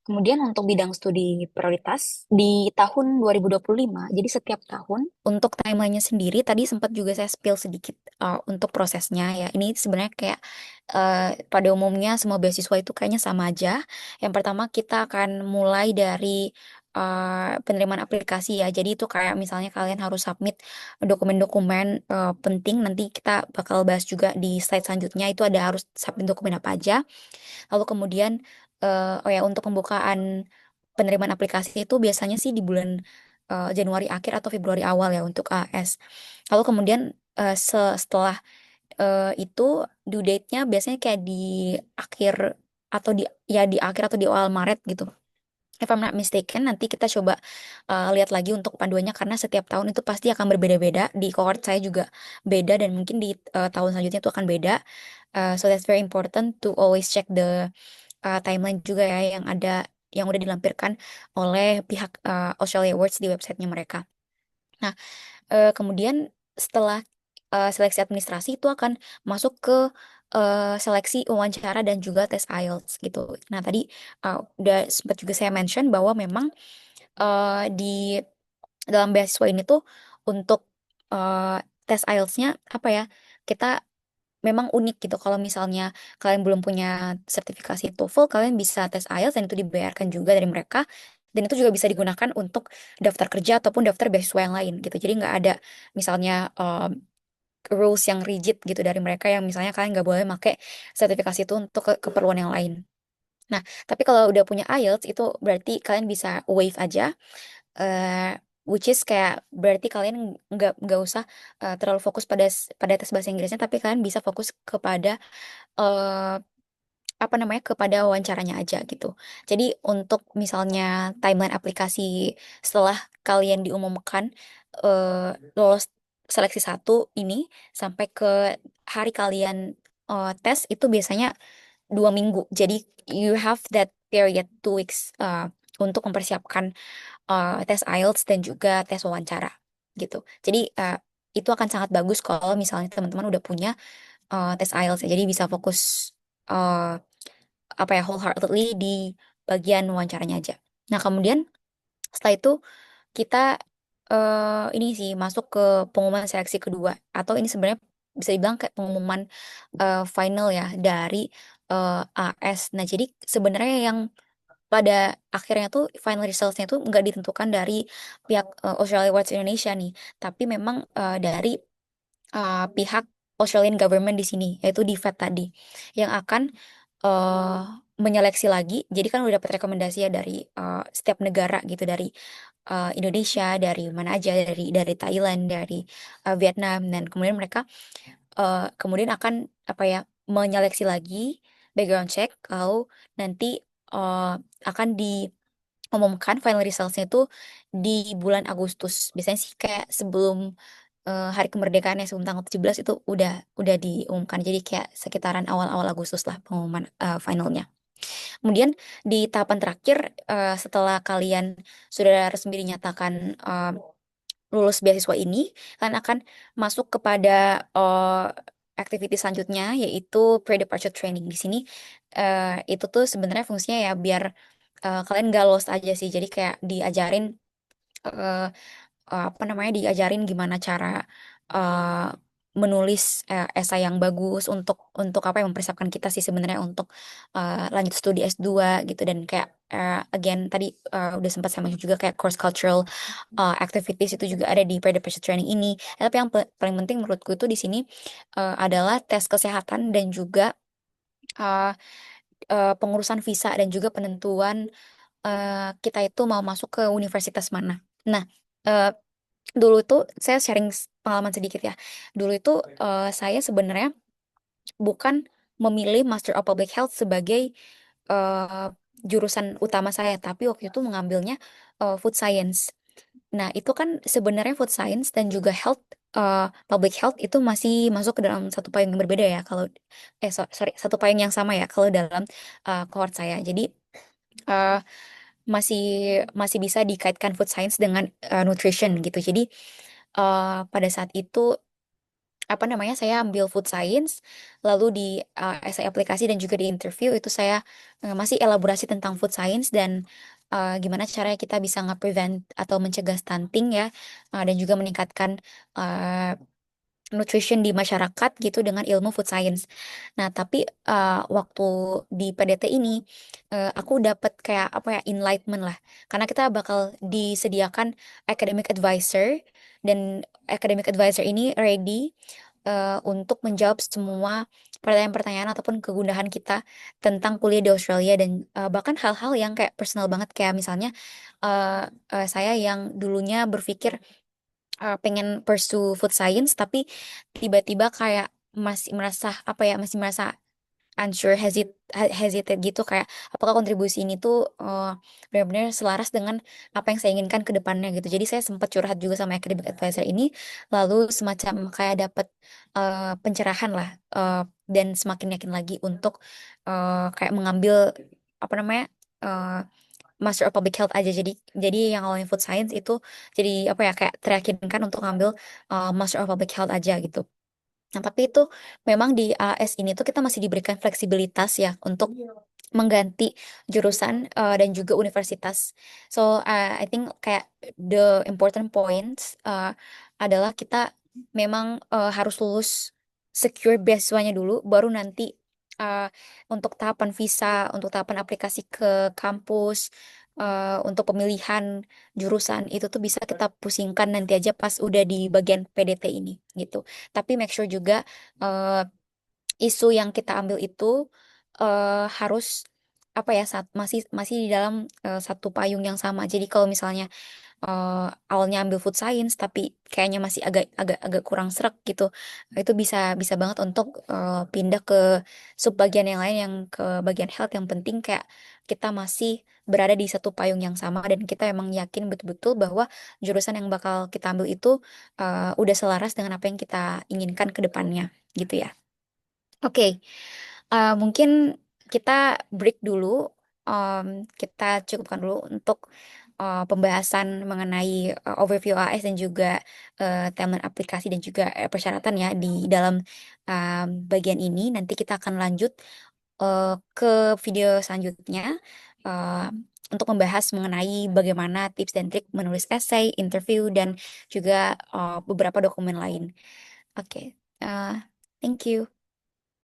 Kemudian untuk bidang studi prioritas di tahun 2025, jadi setiap tahun untuk timelinenya sendiri tadi sempat juga saya spill sedikit untuk prosesnya ya. Ini sebenarnya kayak pada umumnya semua beasiswa itu kayaknya sama aja. Yang pertama kita akan mulai dari penerimaan aplikasi ya. Jadi itu kayak misalnya kalian harus submit dokumen-dokumen penting. Nanti kita bakal bahas juga di slide selanjutnya. Itu ada harus submit dokumen apa aja. Lalu kemudian oh ya untuk pembukaan penerimaan aplikasi itu biasanya sih di bulan Januari akhir atau Februari awal ya untuk AS. Lalu kemudian setelah itu due date-nya biasanya kayak di akhir atau di ya di akhir atau di awal Maret gitu. If I'm not mistaken, nanti kita coba lihat lagi untuk panduannya karena setiap tahun itu pasti akan berbeda-beda. Di cohort saya juga beda dan mungkin di tahun selanjutnya itu akan beda. So that's very important to always check the timeline juga ya yang ada yang udah dilampirkan oleh pihak Australia Awards di websitenya mereka. Nah, kemudian setelah seleksi administrasi itu akan masuk ke seleksi wawancara dan juga tes IELTS gitu. Nah, tadi udah sempat juga saya mention bahwa memang di dalam beasiswa ini tuh untuk eh, tes IELTS-nya apa ya? Kita memang unik gitu. Kalau misalnya kalian belum punya sertifikasi TOEFL, kalian bisa tes IELTS dan itu dibayarkan juga dari mereka. Dan itu juga bisa digunakan untuk daftar kerja ataupun daftar beasiswa yang lain gitu. Jadi nggak ada misalnya rules yang rigid gitu dari mereka yang misalnya kalian nggak boleh pakai sertifikasi itu untuk keperluan yang lain. Nah, tapi kalau udah punya IELTS itu berarti kalian bisa waive aja, eh which is kayak berarti kalian nggak usah terlalu fokus pada tes bahasa Inggrisnya, tapi kalian bisa fokus kepada eh apa namanya kepada wawancaranya aja gitu. Jadi untuk misalnya timeline aplikasi setelah kalian diumumkan lolos seleksi satu ini sampai ke hari kalian tes itu biasanya 2 minggu. Jadi you have that period 2 weeks untuk mempersiapkan tes IELTS dan juga tes wawancara gitu. Jadi itu akan sangat bagus kalau misalnya teman-teman udah punya tes IELTS ya. Jadi bisa fokus eh, apa ya wholeheartedly di bagian wawancaranya aja. Nah, kemudian setelah itu kita ini sih masuk ke pengumuman seleksi kedua atau ini sebenarnya bisa dibilang kayak pengumuman final ya dari AS. Nah, jadi sebenarnya yang pada akhirnya tuh final results-nya tuh nggak ditentukan dari pihak Australia Awards Indonesia nih, tapi memang dari pihak Australian government di sini, yaitu di Fed tadi, yang akan eh menyeleksi lagi. Jadi kan udah dapat rekomendasi ya dari setiap negara gitu, dari Indonesia, dari mana aja, dari Thailand, dari Vietnam, dan kemudian mereka kemudian akan apa ya menyeleksi lagi background check kalau nanti akan diumumkan final results-nya itu di bulan Agustus. Biasanya sih kayak sebelum hari kemerdekaan ya sebelum tanggal 17 itu udah diumumkan. Jadi kayak sekitaran awal-awal Agustus lah pengumuman finalnya. Kemudian di tahapan terakhir setelah kalian sudah resmi dinyatakan lulus beasiswa ini, kalian akan masuk kepada activity selanjutnya yaitu pre-departure training. Di sini itu tuh sebenarnya fungsinya ya biar kalian gak lost aja sih. Jadi kayak diajarin eh, apa namanya diajarin gimana cara eh, menulis esai yang bagus untuk apa yang mempersiapkan kita sih sebenarnya untuk lanjut studi S2 gitu dan kayak again tadi udah sempat sama juga kayak course cultural activities itu juga ada di pre-departure training ini. Tapi yang paling penting menurutku itu di sini adalah tes kesehatan dan juga uh, pengurusan visa dan juga penentuan kita itu mau masuk ke universitas mana. Nah, eh, dulu itu saya sharing pengalaman sedikit ya. Dulu itu saya sebenarnya bukan memilih Master of Public Health sebagai eh, jurusan utama saya, tapi waktu itu mengambilnya Food Science. Nah, itu kan sebenarnya Food Science dan juga Public Health itu masih masuk ke dalam satu payung yang berbeda ya. Kalau sorry satu payung yang sama ya kalau dalam cohort saya. Jadi eh, masih masih bisa dikaitkan food science dengan nutrition gitu. Jadi pada saat itu apa namanya, saya ambil food science, lalu di essay aplikasi dan juga di interview itu saya masih elaborasi tentang food science dan gimana caranya kita bisa nge-prevent atau mencegah stunting ya, dan juga meningkatkan uh, nutrition di masyarakat gitu dengan ilmu food science. Nah, tapi waktu di PDT ini aku dapat kayak apa ya, enlightenment lah. Karena kita bakal disediakan academic advisor dan academic advisor ini ready untuk menjawab semua pertanyaan-pertanyaan ataupun kegundahan kita tentang kuliah di Australia dan bahkan hal-hal yang kayak personal banget kayak misalnya saya yang dulunya berpikir pengen pursue food science tapi tiba-tiba kayak masih merasa apa ya, masih merasa unsure, hesitate gitu kayak apakah kontribusi ini tuh benar-benar selaras dengan apa yang saya inginkan ke depannya gitu. Jadi saya sempat curhat juga sama academic advisor ini, lalu semacam kayak dapat pencerahan lah, dan semakin yakin lagi untuk kayak mengambil apa namanya, eh, Master of Public Health aja. Jadi yang awalnya food science itu jadi apa ya, kayak teryakinkan untuk ngambil Master of Public Health aja gitu. Nah, tapi itu memang di AS ini tuh kita masih diberikan fleksibilitas ya untuk mengganti jurusan dan juga universitas. So, I think kayak the important points adalah kita memang harus lulus secure beasiswanya dulu, baru nanti uh, untuk tahapan visa, untuk tahapan aplikasi ke kampus, untuk pemilihan jurusan itu tuh bisa kita pusingkan nanti aja pas udah di bagian PDT ini gitu. Tapi make sure juga eh, isu yang kita ambil itu harus apa ya, masih masih di dalam satu payung yang sama. Jadi kalau misalnya awalnya ambil food science tapi kayaknya masih agak agak agak kurang serak gitu, itu bisa bisa banget untuk pindah ke subbagian yang lain, yang ke bagian health. Yang penting kayak kita masih berada di satu payung yang sama dan kita emang yakin betul-betul bahwa jurusan yang bakal kita ambil itu udah selaras dengan apa yang kita inginkan ke depannya gitu ya. Oke, mungkin kita break dulu. Kita cukupkan dulu untuk pembahasan mengenai overview AS dan juga timeline aplikasi dan juga persyaratan ya di dalam bagian ini. Nanti kita akan lanjut ke video selanjutnya eh, untuk membahas mengenai bagaimana tips dan trik menulis essay, interview, dan juga beberapa dokumen lain. Oke, eh, thank you.